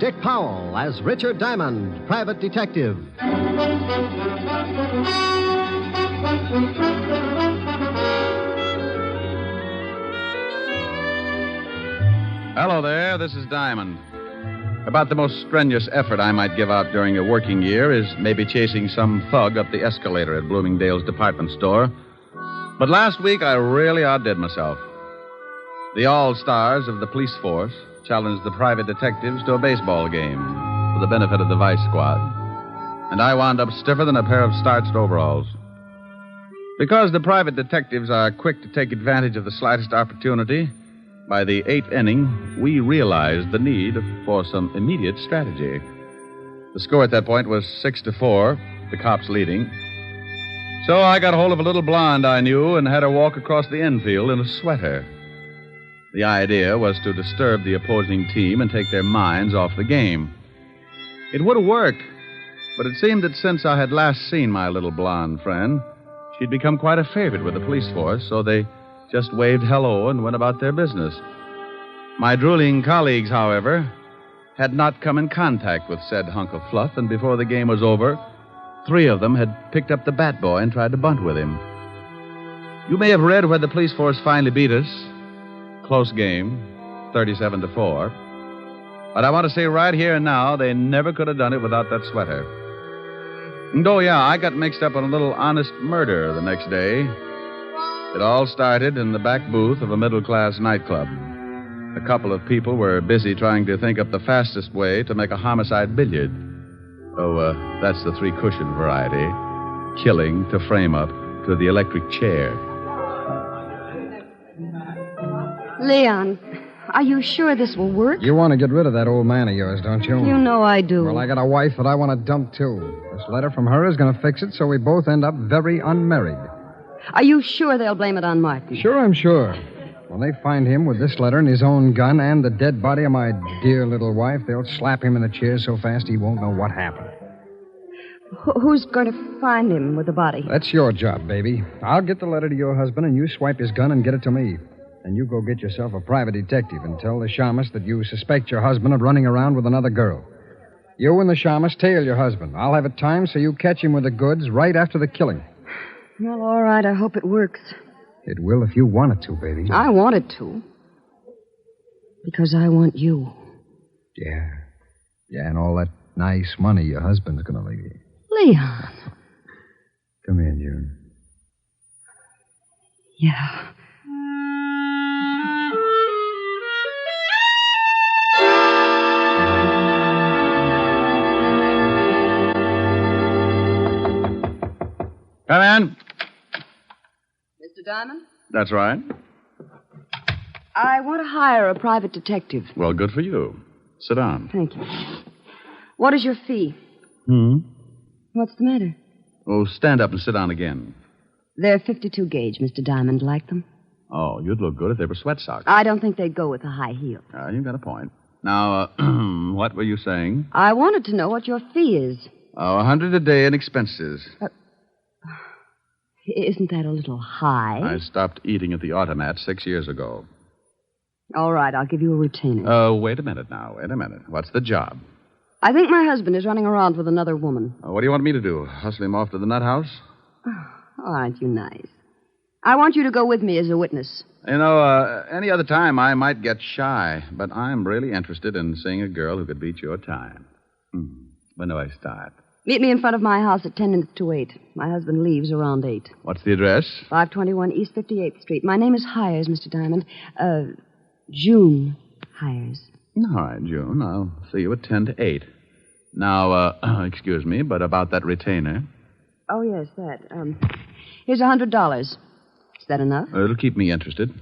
Dick Powell as Richard Diamond, private detective. Hello there, this is Diamond. About the most strenuous effort I might give out during a working year is maybe chasing some thug up the escalator at Bloomingdale's department store. But last week I really outdid myself. The all-stars of the police force challenged the private detectives to a baseball game for the benefit of the vice squad. And I wound up stiffer than a pair of starched overalls. Because the private detectives are quick to take advantage of the slightest opportunity, by the 8th inning, we realized the need for some immediate strategy. The score at that point was 6-4, the cops leading. So I got hold of a little blonde I knew and had her walk across the infield in a sweater. The idea was to disturb the opposing team and take their minds off the game. It would have worked, but it seemed that since I had last seen my little blonde friend, she'd become quite a favorite with the police force, so they just waved hello and went about their business. My drooling colleagues, however, had not come in contact with said hunk of fluff, and before the game was over, 3 of them had picked up the bat boy and tried to bunt with him. You may have read where the police force finally beat us. Close game, 37-4. But I want to say right here and now, they never could have done it without that sweater. And I got mixed up in a little honest murder the next day. It all started in the back booth of a middle-class nightclub. A couple of people were busy trying to think up the fastest way to make a homicide billiard. That's the 3-cushion variety. Killing to frame up to the electric chair. Leon, are you sure this will work? You want to get rid of that old man of yours, don't you? You know I do. Well, I got a wife that I want to dump, too. This letter from her is going to fix it so we both end up very unmarried. Are you sure they'll blame it on Martin? Sure, I'm sure. When they find him with this letter and his own gun and the dead body of my dear little wife, they'll slap him in the chair so fast he won't know what happened. Who's going to find him with the body? That's your job, baby. I'll get the letter to your husband and you swipe his gun and get it to me. And you go get yourself a private detective and tell the shamus that you suspect your husband of running around with another girl. You and the shamus tail your husband. I'll have it timed so you catch him with the goods right after the killing. Well, all right. I hope it works. It will if you want it to, baby. I want it to. Because I want you. Yeah. Yeah, and all that nice money your husband's going to leave you. Leon. Come here, June. Yeah. Come in. Mr. Diamond? That's right. I want to hire a private detective. Well, good for you. Sit down. Thank you. What is your fee? What's the matter? Oh, stand up and sit down again. They're 52 gauge, Mr. Diamond. Like them? Oh, you'd look good if they were sweat socks. I don't think they'd go with a high heel. You've got a point. Now, what were you saying? I wanted to know what your fee is. $100 a day in expenses. Isn't that a little high? I stopped eating at the automat 6 years ago. All right, I'll give you a retainer. Wait a minute now. Wait a minute. What's the job? I think my husband is running around with another woman. What do you want me to do? Hustle him off to the nut house? Oh, aren't you nice? I want you to go with me as a witness. You know, any other time I might get shy, but I'm really interested in seeing a girl who could beat your time. When do I start? Meet me in front of my house at 10 minutes to 8. My husband leaves around 8. What's the address? 521 East 58th Street. My name is Hyers, Mr. Diamond. June Hyers. All right, June. I'll see you at 10 to 8. Now, excuse me, but about that retainer. Oh, yes, that. Here's $100. Is that enough? It'll keep me interested.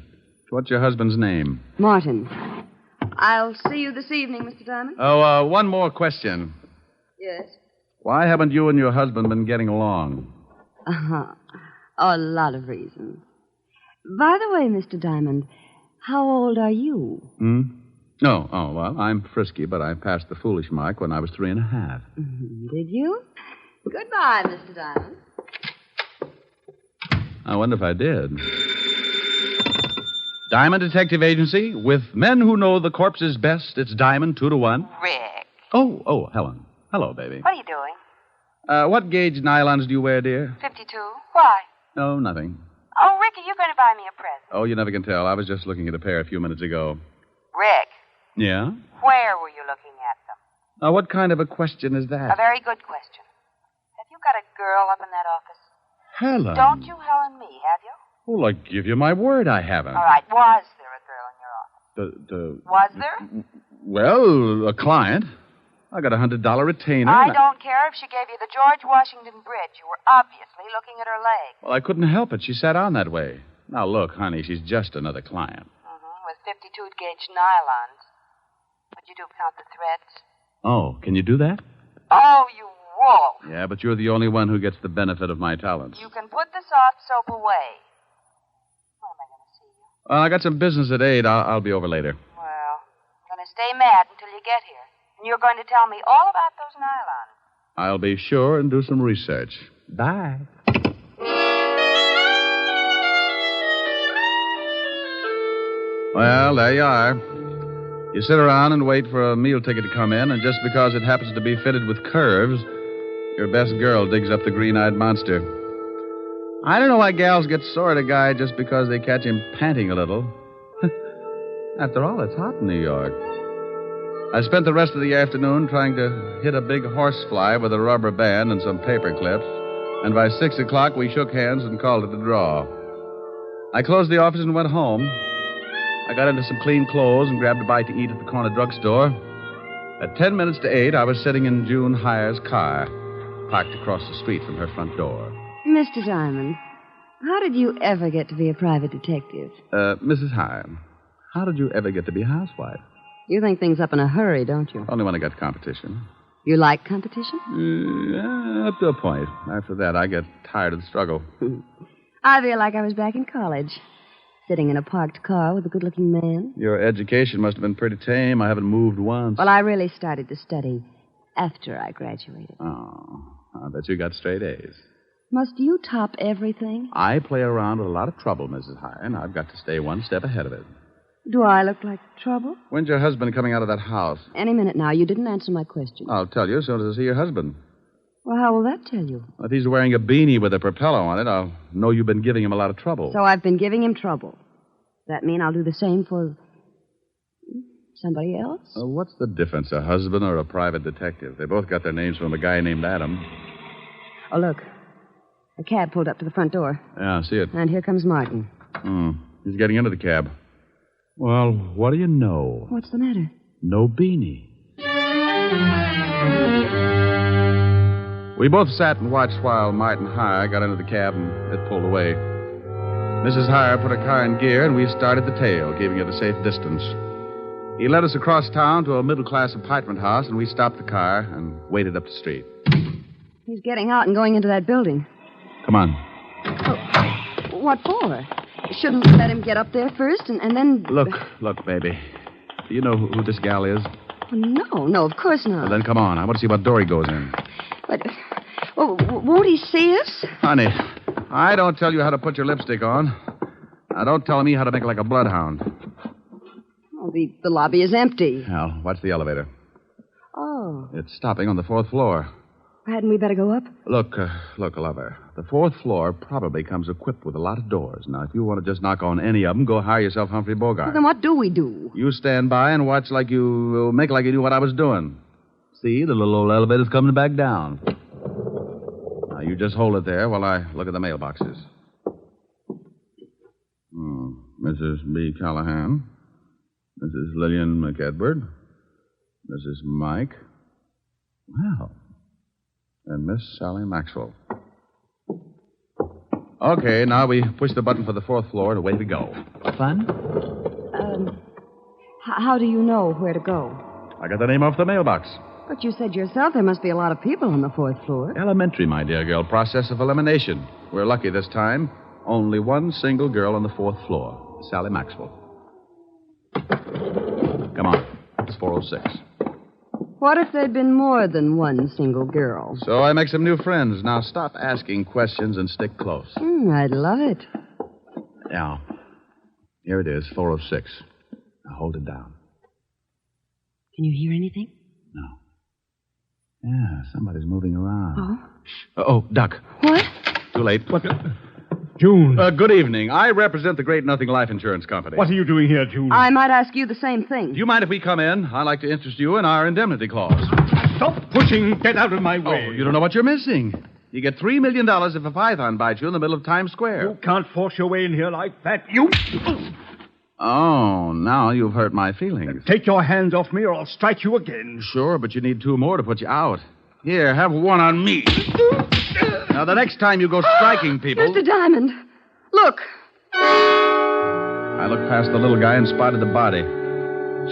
What's your husband's name? Martin. I'll see you this evening, Mr. Diamond. Oh, one more question. Yes? Why haven't you and your husband been getting along? A lot of reasons. By the way, Mr. Diamond, how old are you? Oh, well, I'm frisky, but I passed the foolish mark when I was 3.5. Did you? Goodbye, Mr. Diamond. I wonder if I did. Diamond Detective Agency, with men who know the corpses best, it's Diamond 2-to-1. Rick, Oh, Helen. Hello, baby. What are you doing? What gauge nylons do you wear, dear? 52. Why? No, nothing. Oh, Ricky, you're going to buy me a present. Oh, you never can tell. I was just looking at a pair a few minutes ago. Rick, Yeah? where were you looking at them? Now, what kind of a question is A that? very good question. Have you got a girl up in that office? Helen. Don't you Helen me, have you? Well, I give you my word I haven't. All right, was there a girl in your office? Was there? Well, a client. I got $100 retainer. I don't care if she gave you the George Washington Bridge. You were obviously looking at her leg. Well, I couldn't help it. She sat on that way. Now, look, honey, she's just another client. With 52-gauge nylons. Would you count the threads? Oh, can you do that? Oh, you wolf. Yeah, but you're the only one who gets the benefit of my talents. You can put the soft soap away. When am I going to see you? Well, I got some business at 8. I'll be over later. Well, I'm going to stay mad until you get here. And you're going to tell me all about those nylons. I'll be sure and do some research. Bye. Well, there you are. You sit around and wait for a meal ticket to come in, and just because it happens to be fitted with curves, your best girl digs up the green-eyed monster. I don't know why gals get sore at a guy just because they catch him panting a little. After all, it's hot in New York. I spent the rest of the afternoon trying to hit a big horsefly with a rubber band and some paper clips, and by 6 o'clock we shook hands and called it a draw. I closed the office and went home. I got into some clean clothes and grabbed a bite to eat at the corner drugstore. At 10 minutes to 8, I was sitting in June Hyer's car, parked across the street from her front door. Mr. Diamond, how did you ever get to be a private detective? Mrs. Hyer, how did you ever get to be a housewife? You think things up in a hurry, don't you? Only when I got competition. You like competition? Yeah, up to a point. After that, I get tired of the struggle. I feel like I was back in college, sitting in a parked car with a good-looking man. Your education must have been pretty tame. I haven't moved once. Well, I really started to study after I graduated. Oh, I bet you got straight A's. Must you top everything? I play around with a lot of trouble, Mrs. Hyer, and I've got to stay one step ahead of it. Do I look like trouble? When's your husband coming out of that house? Any minute now. You didn't answer my question. I'll tell you as soon as I see your husband. Well, how will that tell you? If he's wearing a beanie with a propeller on it, I'll know you've been giving him a lot of trouble. So I've been giving him trouble. Does that mean I'll do the same for somebody else? What's the difference, a husband or a private detective? They both got their names from a guy named Adam. Oh, look. A cab pulled up to the front door. Yeah, I see it. And here comes Martin. He's getting into the cab. Well, what do you know? What's the matter? No beanie. We both sat and watched while Martin Hyer got into the cab and it pulled away. Mrs. Hyer put her car in gear and we started the tail, keeping it a safe distance. He led us across town to a middle-class apartment house and we stopped the car and waited up the street. He's getting out and going into that building. Come on. Oh, what for? Shouldn't we let him get up there first and then... Look, baby. Do you know who this gal is? No, of course not. Well, then come on. I want to see what door he goes in. But, won't he see us? Honey, I don't tell you how to put your lipstick on. Now, don't tell me how to make like a bloodhound. Oh, the lobby is empty. Now, watch the elevator. Oh. It's stopping on the 4th floor. Hadn't we better go up? Look, lover. The 4th floor probably comes equipped with a lot of doors. Now, if you want to just knock on any of them, go hire yourself Humphrey Bogart. Well, then what do we do? You stand by and watch like you... make like you knew what I was doing. See, the little old elevator's coming back down. Now, you just hold it there while I look at the mailboxes. Mrs. B. Callahan. Mrs. Lillian McEdward. Mrs. Mike. Well... and Miss Sally Maxwell. Okay, now we push the button for the 4th floor and away we go. Fun? How do you know where to go? I got the name off the mailbox. But you said yourself there must be a lot of people on the 4th floor. Elementary, my dear girl. Process of elimination. We're lucky this time. Only one single girl on the 4th floor. Sally Maxwell. Come on. It's 406. What if there'd been more than one single girl? So I make some new friends. Now stop asking questions and stick close. I'd love it. Now, here it is, 406. Now hold it down. Can you hear anything? No. Yeah, somebody's moving around. Oh, duck. What? Too late. What? June. Good evening. I represent the Great Nothing Life Insurance Company. What are you doing here, June? I might ask you the same thing. Do you mind if we come in? I'd like to interest you in our indemnity clause. Stop pushing. Get out of my way. Oh, you don't know what you're missing. You get $3 million if a python bites you in the middle of Times Square. You can't force your way in here like that. You... Oh, now you've hurt my feelings. Take your hands off me or I'll strike you again. Sure, but you need 2 more to put you out. Here, have one on me. Now, the next time you go striking people... Mr. Diamond, look. I looked past the little guy and spotted the body.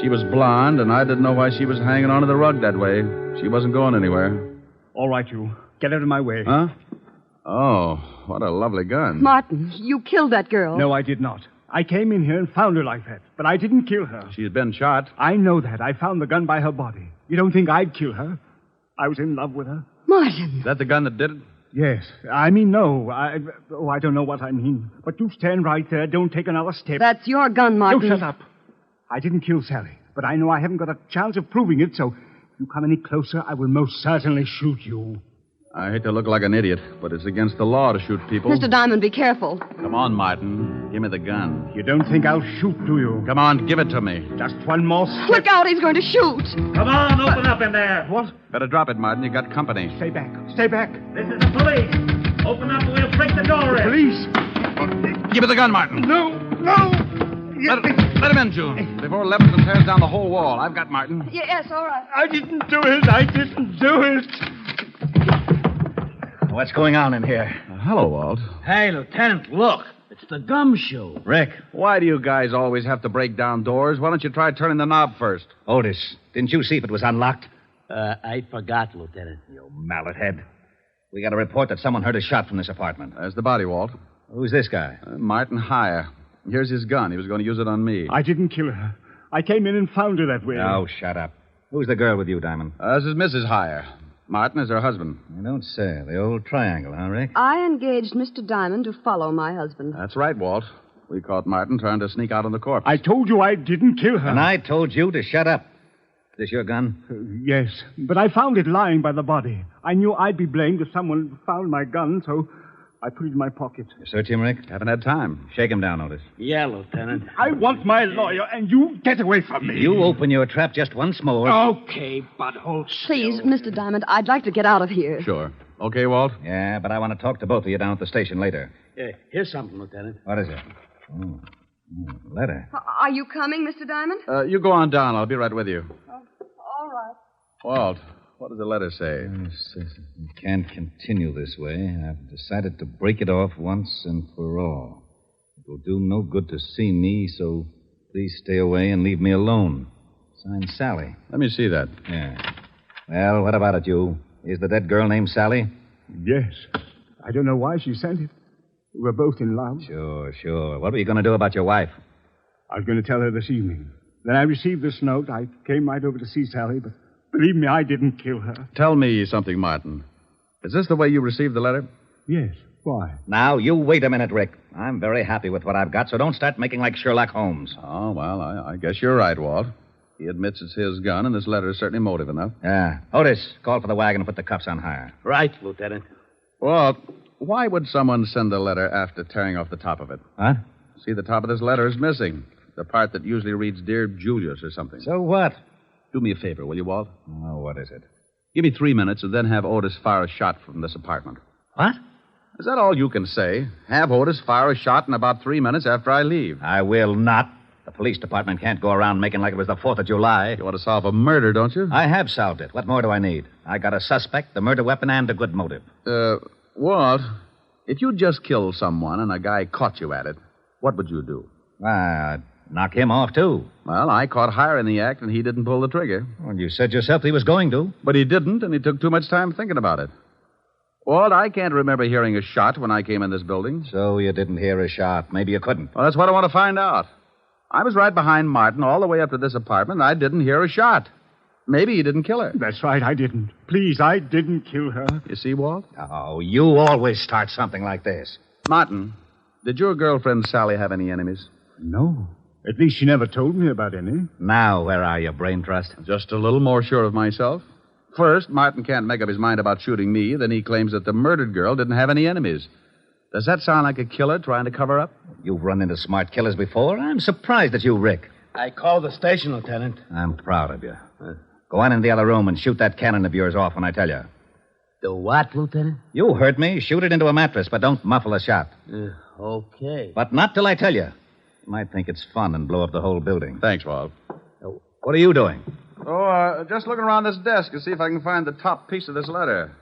She was blonde, and I didn't know why she was hanging onto the rug that way. She wasn't going anywhere. All right, you. Get out of my way. Huh? Oh, what a lovely gun. Martin, you killed that girl. No, I did not. I came in here and found her like that, but I didn't kill her. She's been shot. I know that. I found the gun by her body. You don't think I'd kill her? I was in love with her. Martin. Is that the gun that did it? Yes. I mean, no. I don't know what I mean. But you stand right there. Don't take another step. That's your gun, Martin. You shut up. I didn't kill Sally, but I know I haven't got a chance of proving it, so if you come any closer, I will most certainly shoot you. I hate to look like an idiot, but it's against the law to shoot people. Mr. Diamond, be careful. Come on, Martin. Give me the gun. You don't think I'll shoot, do you? Come on, give it to me. Just one more step. Look out, he's going to shoot. Come on, open up in there. What? Better drop it, Martin. You got company. Stay back. Stay back. This is the police. Open up or we'll break the door in. Police. Give me the gun, Martin. No. Let him in, June. Before Levinson tears down the whole wall. I've got Martin. Yes, all right. I didn't do it. I didn't do it. What's going on in here? Hello, Walt. Hey, Lieutenant, look. It's the gumshoe. Rick, why do you guys always have to break down doors? Why don't you try turning the knob first? Otis, didn't you see if it was unlocked? I forgot, Lieutenant. You mallet head. We got a report that someone heard a shot from this apartment. There's the body, Walt. Who's this guy? Martin Hyer. Here's his gun. He was going to use it on me. I didn't kill her. I came in and found her that way. Oh, shut up. Who's the girl with you, Diamond? This is Mrs. Hyer. Martin is her husband. You don't say. The old triangle, huh, Rick? I engaged Mr. Diamond to follow my husband. That's right, Walt. We caught Martin trying to sneak out on the corpse. I told you I didn't kill her. And I told you to shut up. Is this your gun? Yes, but I found it lying by the body. I knew I'd be blamed if someone found my gun, so I put it in my pocket. You search him, Rick? Haven't had time. Shake him down, Otis. Yeah, Lieutenant. I want my lawyer, and you get away from me. You open your trap just once more. Okay, but hold still. Please, Mr. Diamond, I'd like to get out of here. Sure. Okay, Walt? Yeah, but I want to talk to both of you down at the station later. Here's something, Lieutenant. What is it? Letter. Are you coming, Mr. Diamond? You go on down. I'll be right with you. All right. Walt, what does the letter say? It says we can't continue this way. I've decided to break it off once and for all. It will do no good to see me, so please stay away and leave me alone. Signed, Sally. Let me see that. Yeah. Well, what about it, you? Is the dead girl named Sally? Yes. I don't know why she sent it. We were both in love. Sure. What were you going to do about your wife? I was going to tell her this evening. Then I received this note. I came right over to see Sally, but believe me, I didn't kill her. Tell me something, Martin. Is this the way you received the letter? Yes. Why? Now, you wait a minute, Rick. I'm very happy with what I've got, so don't start making like Sherlock Holmes. Oh, well, I guess you're right, Walt. He admits it's his gun, and this letter is certainly motive enough. Yeah. Otis, call for the wagon and put the cuffs on Hyer. Right, Lieutenant. Walt, why would someone send a letter after tearing off the top of it? What? See, the top of this letter is missing. The part that usually reads, Dear Julius or something. So what? Do me a favor, will you, Walt? Oh, what is it? Give me 3 minutes and then have Otis fire a shot from this apartment. What? Is that all you can say? Have Otis fire a shot in about 3 minutes after I leave. I will not. The police department can't go around making like it was the 4th of July. You want to solve a murder, don't you? I have solved it. What more do I need? I got a suspect, the murder weapon, and a good motive. Walt, if you just killed someone and a guy caught you at it, what would you do? Knock him off, too. Well, I caught Hyer in the act, and he didn't pull the trigger. Well, you said yourself he was going to. But he didn't, and he took too much time thinking about it. Walt, I can't remember hearing a shot when I came in this building. So you didn't hear a shot. Maybe you couldn't. Well, that's what I want to find out. I was right behind Martin all the way up to this apartment, and I didn't hear a shot. Maybe he didn't kill her. That's right, I didn't. Please, I didn't kill her. You see, Walt? Oh, you always start something like this. Martin, did your girlfriend Sally have any enemies? No. At least she never told me about any. Now, where are you, Brain Trust? Just a little more sure of myself. First, Martin can't make up his mind about shooting me. Then he claims that the murdered girl didn't have any enemies. Does that sound like a killer trying to cover up? You've run into smart killers before. I'm surprised at you, Rick. I called the station, Lieutenant. I'm proud of you. Go on in the other room and shoot that cannon of yours off when I tell you. The what, Lieutenant? You heard me. Shoot it into a mattress, but don't muffle a shot. Okay. But not till I tell you. You might think it's fun and blow up the whole building. Thanks, Walt. What are you doing? Oh, just looking around this desk to see if I can find the top piece of this letter.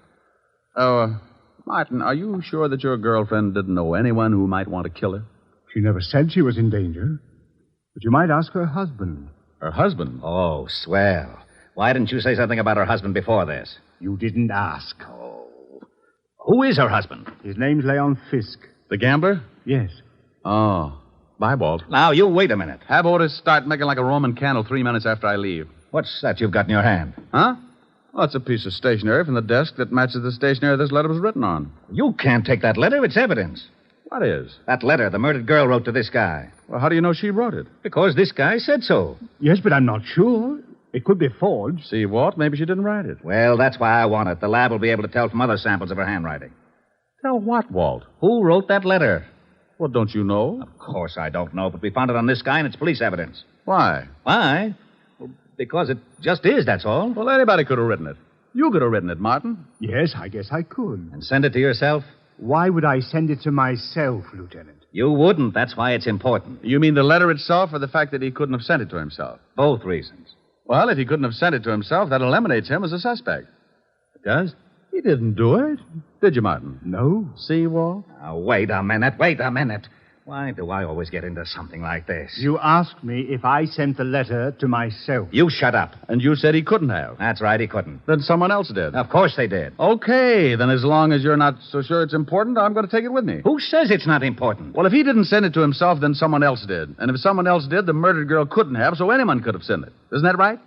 Oh, Martin, are you sure that your girlfriend didn't know anyone who might want to kill her? She never said she was in danger. But you might ask her husband. Her husband? Oh, swell. Why didn't you say something about her husband before this? You didn't ask. Oh. Who is her husband? His name's Leon Fisk. The gambler? Yes. Oh. Bye, Walt. Now, you wait a minute. Have Otis start making like a Roman candle 3 minutes after I leave. What's that you've got in your hand? Huh? Well, it's a piece of stationery from the desk that matches the stationery this letter was written on. You can't take that letter. It's evidence. What is? That letter the murdered girl wrote to this guy. Well, how do you know she wrote it? Because this guy said so. Yes, but I'm not sure. It could be forged. See, Walt, maybe she didn't write it. Well, that's why I want it. The lab will be able to tell from other samples of her handwriting. Tell what, Walt? Who wrote that letter? Well, don't you know? Of course I don't know, but we found it on this guy and it's police evidence. Why? Why? Well, because it just is, that's all. Well, anybody could have written it. You could have written it, Martin. Yes, I guess I could. And send it to yourself? Why would I send it to myself, Lieutenant? You wouldn't. That's why it's important. You mean the letter itself or the fact that he couldn't have sent it to himself? Both reasons. Well, if he couldn't have sent it to himself, that eliminates him as a suspect. It does? He didn't do it. Did you, Martin? No. See, Walt? Now, wait a minute. Why do I always get into something like this? You asked me if I sent the letter to myself. You shut up. And you said he couldn't have. That's right, he couldn't. Then someone else did. Of course they did. Okay, then as long as you're not so sure it's important, I'm going to take it with me. Who says it's not important? Well, if he didn't send it to himself, then someone else did. And if someone else did, the murdered girl couldn't have, so anyone could have sent it. Isn't that right?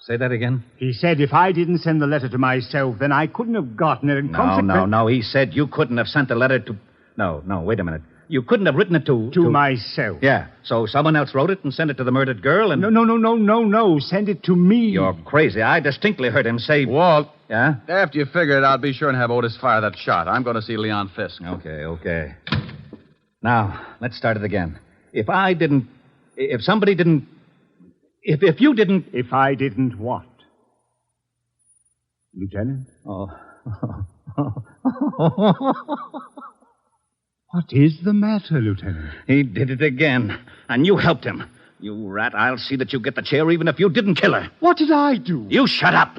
Say that again? He said if I didn't send the letter to myself, then I couldn't have gotten it. And No. He said you couldn't have sent the letter to... No, wait a minute. You couldn't have written it to... To myself. Yeah, so someone else wrote it and sent it to the murdered girl and... No. Send it to me. You're crazy. I distinctly heard him say... Walt. Yeah? After you figure it out, be sure and have Otis fire that shot. I'm going to see Leon Fisk. Okay. Now, let's start it again. If I didn't... If somebody didn't... If you didn't... If I didn't what? Lieutenant? Oh. What is the matter, Lieutenant? He did it again. And you helped him. You rat, I'll see that you get the chair even if you didn't kill her. What did I do? You shut up.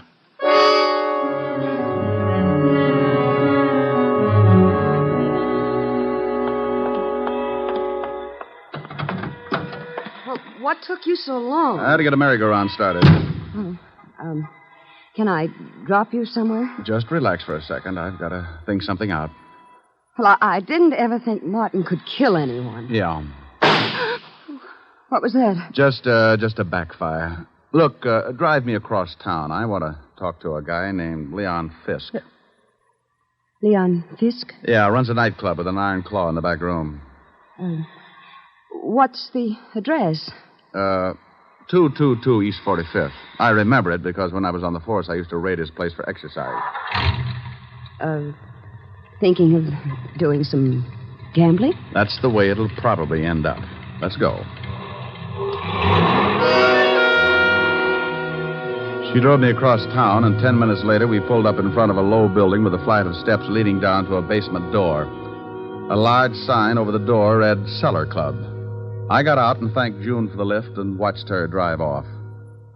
Well, what took you so long? I had to get a merry-go-round started. Can I drop you somewhere? Just relax for a second. I've got to think something out. Well, I didn't ever think Martin could kill anyone. Yeah. What was that? Just a backfire. Look, drive me across town. I want to talk to a guy named Leon Fisk. Leon Fisk? Yeah, runs a nightclub with an iron claw in the back room. What's the address? 222 East 45th. I remember it because when I was on the force, I used to raid his place for exercise. Thinking of doing some gambling? That's the way it'll probably end up. Let's go. She drove me across town, and 10 minutes later, we pulled up in front of a low building with a flight of steps leading down to a basement door. A large sign over the door read Cellar Club. I got out and thanked June for the lift and watched her drive off.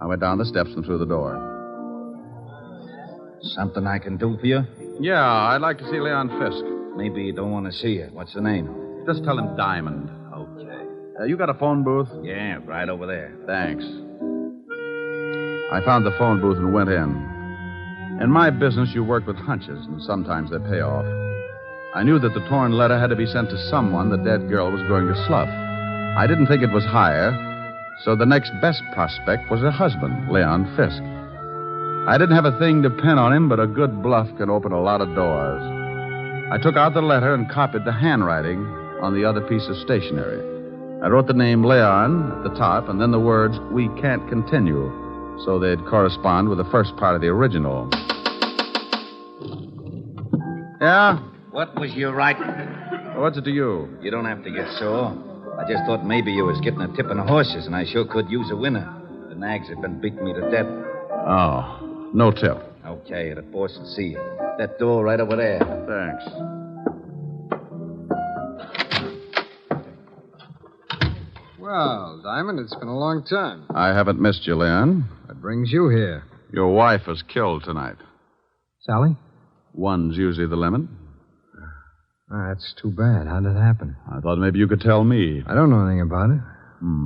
I went down the steps and through the door. Something I can do for you? Yeah, I'd like to see Leon Fisk. Maybe you don't want to see it. What's the name? Just tell him Diamond. Okay. You got a phone booth? Yeah, right over there. Thanks. I found the phone booth and went in. In my business, you work with hunches, and sometimes they pay off. I knew that the torn letter had to be sent to someone the dead girl was going to slough. I didn't think it was Hyer, so the next best prospect was her husband, Leon Fisk. I didn't have a thing to pin on him, but a good bluff can open a lot of doors. I took out the letter and copied the handwriting on the other piece of stationery. I wrote the name Leon at the top, and then the words, "We can't continue," so they'd correspond with the first part of the original. Yeah? What was your right? What's it to you? You don't have to get sore. I just thought maybe you was getting a tip on the horses, and I sure could use a winner. The nags have been beating me to death. Oh, no tip. Okay, the boss will see you. That door right over there. Thanks. Well, Diamond, it's been a long time. I haven't missed you, Leon. What brings you here? Your wife was killed tonight. Sally? One's usually the limit. That's too bad. How did it happen? I thought maybe you could tell me. I don't know anything about it.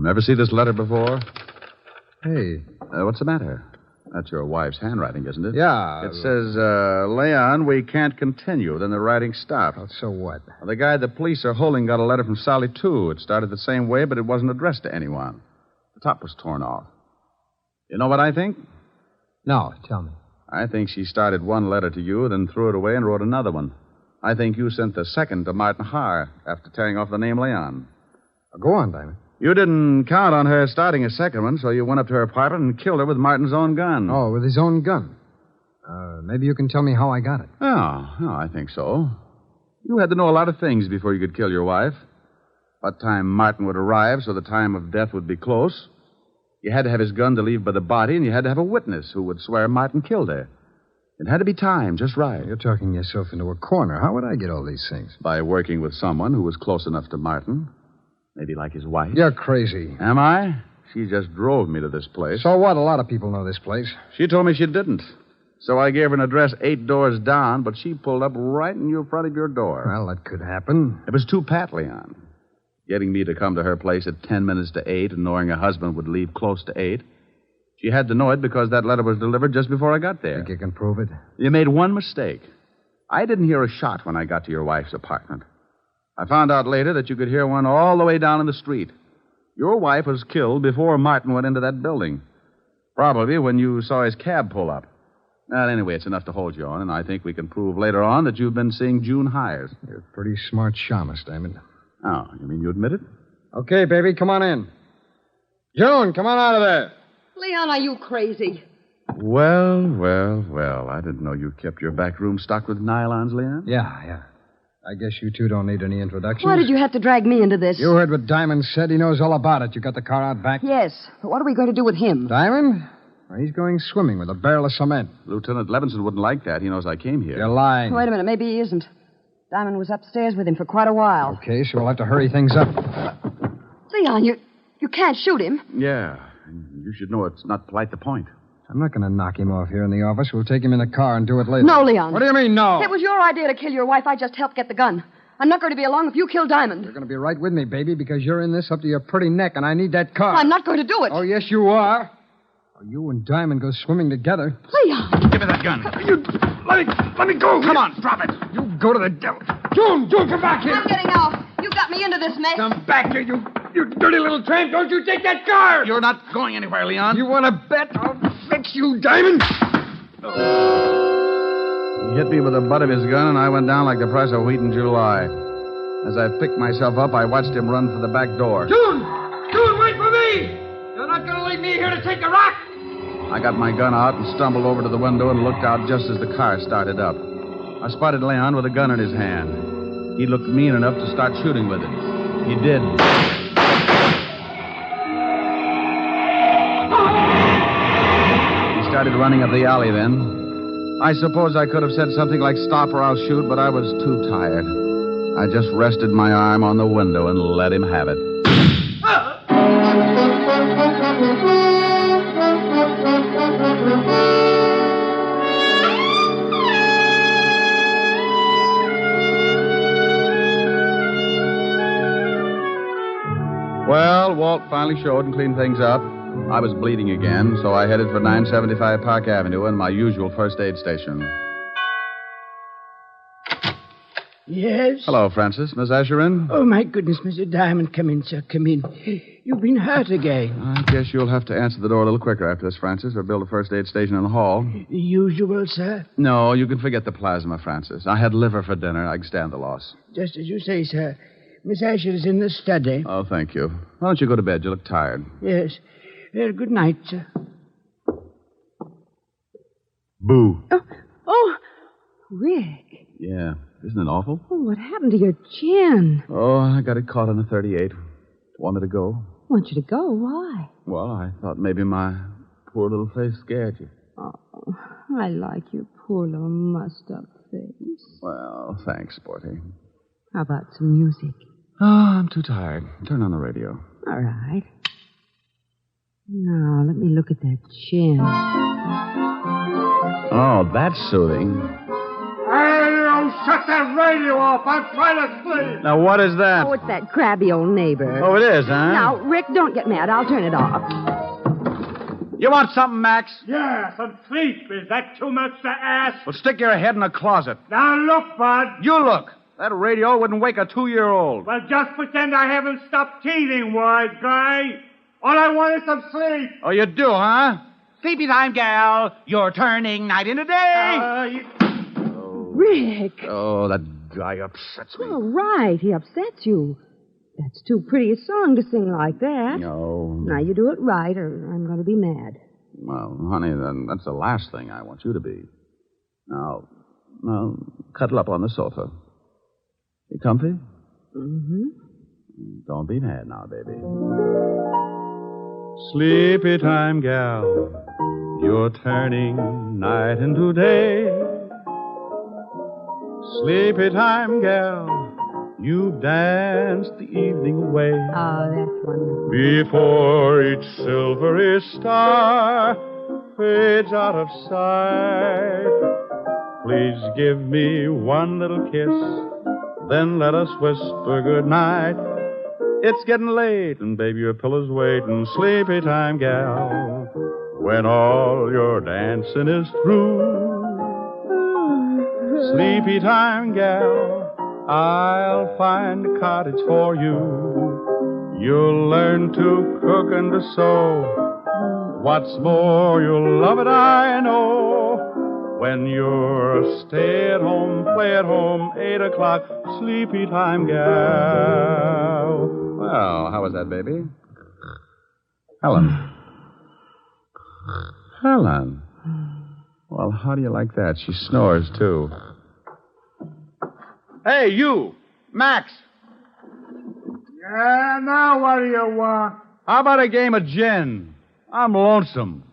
Ever see this letter before? Hey. What's the matter? That's your wife's handwriting, isn't it? Yeah. It says, Leon, we can't continue. Then the writing stopped. Oh, so what? Well, the guy the police are holding got a letter from Sally, too. It started the same way, but it wasn't addressed to anyone. The top was torn off. You know what I think? No, tell me. I think she started one letter to you, then threw it away and wrote another one. I think you sent the second to Martin Hyer after tearing off the name Leon. Go on, Diamond. You didn't count on her starting a second one, so you went up to her apartment and killed her with Martin's own gun. Oh, with his own gun. Maybe you can tell me how I got it. Oh, I think so. You had to know a lot of things before you could kill your wife. What time Martin would arrive so the time of death would be close. You had to have his gun to leave by the body, and you had to have a witness who would swear Martin killed her. It had to be timed just right. You're talking yourself into a corner. How would I get all these things? By working with someone who was close enough to Martin. Maybe like his wife. You're crazy. Am I? She just drove me to this place. So what? A lot of people know this place. She told me she didn't. So I gave her an address 8 doors down, but she pulled up right in front of your door. Well, that could happen. It was too pat, Leon. Getting me to come to her place at 10 minutes to 8 and knowing her husband would leave close to 8. She had to know it because that letter was delivered just before I got there. Think you can prove it? You made one mistake. I didn't hear a shot when I got to your wife's apartment. I found out later that you could hear one all the way down in the street. Your wife was killed before Martin went into that building. Probably when you saw his cab pull up. Well, anyway, it's enough to hold you on, and I think we can prove later on that you've been seeing June Hyer. You're a pretty smart shamus, Diamond. Oh, you mean you admit it? Okay, baby, come on in. June, come on out of there. Leon, are you crazy? Well. I didn't know you kept your back room stocked with nylons, Leon. Yeah. I guess you two don't need any introductions. Why did you have to drag me into this? You heard what Diamond said. He knows all about it. You got the car out back? Yes, but what are we going to do with him? Diamond? Well, he's going swimming with a barrel of cement. Lieutenant Levinson wouldn't like that. He knows I came here. You're lying. Wait a minute, maybe he isn't. Diamond was upstairs with him for quite a while. Okay, so we'll have to hurry things up. Leon, you can't shoot him. Yeah. You should know it's not polite to point. I'm not going to knock him off here in the office. We'll take him in the car and do it later. No, Leon. What do you mean, no? It was your idea to kill your wife. I just helped get the gun. I'm not going to be along if you kill Diamond. You're going to be right with me, baby, because you're in this up to your pretty neck, and I need that car. I'm not going to do it. Oh, yes, you are. Oh, you and Diamond go swimming together. Leon. Give me that gun. Let me go. Come on, drop it. You go to the devil. June, come back here. I'm getting out. You got me into this mess. Come back here, you dirty little tramp. Don't you take that car. You're not going anywhere, Leon. You want to bet? I'll fix you, Diamond. He hit me with the butt of his gun, and I went down like the price of wheat in July. As I picked myself up, I watched him run for the back door. June, wait for me. You're not going to leave me here to take a rock. I got my gun out and stumbled over to the window and looked out just as the car started up. I spotted Leon with a gun in his hand. He looked mean enough to start shooting with it. He did. He started running up the alley then. I suppose I could have said something like, "Stop or I'll shoot," but I was too tired. I just rested my arm on the window and let him have it. Well, Walt finally showed and cleaned things up. I was bleeding again, so I headed for 975 Park Avenue and my usual first aid station. Yes? Hello, Francis. Miss Asherin? Oh, my goodness, Mr. Diamond. Come in, sir. Come in. You've been hurt again. I guess you'll have to answer the door a little quicker after this, Francis, or build a first aid station in the hall. The usual, sir? No, you can forget the plasma, Francis. I had liver for dinner. I can stand the loss. Just as you say, sir. Miss Asher is in the study. Oh, thank you. Why don't you go to bed? You look tired. Yes. Well, good night, sir. Boo. Oh, Rick. Yeah. Isn't it awful? Oh, what happened to your chin? Oh, I got it caught in a 38. Want me to go? Want you to go? Why? Well, I thought maybe my poor little face scared you. Oh, I like your poor little mussed-up face. Well, thanks, Sporty. How about some music? Oh, I'm too tired. Turn on the radio. All right. Now, let me look at that chin. Oh, that's soothing. Hey, you shut that radio off. I'm trying to sleep. Now, what is that? Oh, it's that crabby old neighbor. Oh, it is, huh? Now, Rick, don't get mad. I'll turn it off. You want something, Max? Yeah, some sleep. Is that too much to ask? Well, stick your head in a closet. Now, look, Bud. You look. That radio wouldn't wake a 2-year-old. Well, just pretend I haven't stopped teething, wise guy. All I want is some sleep. Oh, you do, huh? Sleepy time, gal. You're turning night into day. Rick. Oh, that guy upsets me. All right, he upsets you. That's too pretty a song to sing like that. No. Now, you do it right, or I'm going to be mad. Well, honey, then that's the last thing I want you to be. Now, cuddle up on the sofa. You comfy? Mm-hmm. Don't be mad now, baby. Sleepy time, gal. You're turning night into day. Sleepy time, gal. You've danced the evening away. Oh, that's wonderful. Before each silvery star fades out of sight, please give me one little kiss, then let us whisper goodnight. It's getting late, and baby, your pillow's waiting. Sleepy time, gal, when all your dancing is through. Sleepy time, gal, I'll find a cottage for you. You'll learn to cook and to sew. What's more, you'll love it, I know. When you're a stay-at-home, play-at-home, 8 o'clock, sleepy time, gal. Well, how was that, baby? Helen. Helen. Well, how do you like that? She snores, too. Hey, you! Max! Yeah, now what do you want? How about a game of gin? I'm lonesome.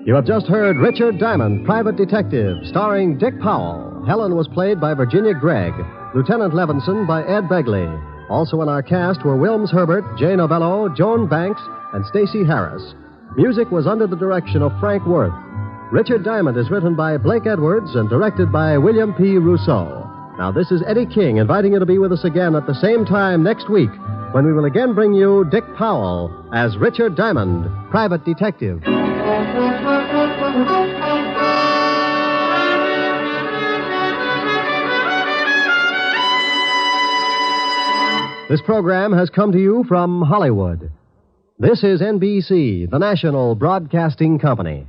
You have just heard Richard Diamond, Private Detective, starring Dick Powell. Helen was played by Virginia Gregg, Lieutenant Levinson by Ed Begley. Also in our cast were Wilms Herbert, Jay Novello, Joan Banks, and Stacey Harris. Music was under the direction of Frank Worth. Richard Diamond is written by Blake Edwards and directed by William P. Rousseau. Now, this is Eddie King inviting you to be with us again at the same time next week when we will again bring you Dick Powell as Richard Diamond, Private Detective. This program has come to you from Hollywood. This is NBC, the national broadcasting company.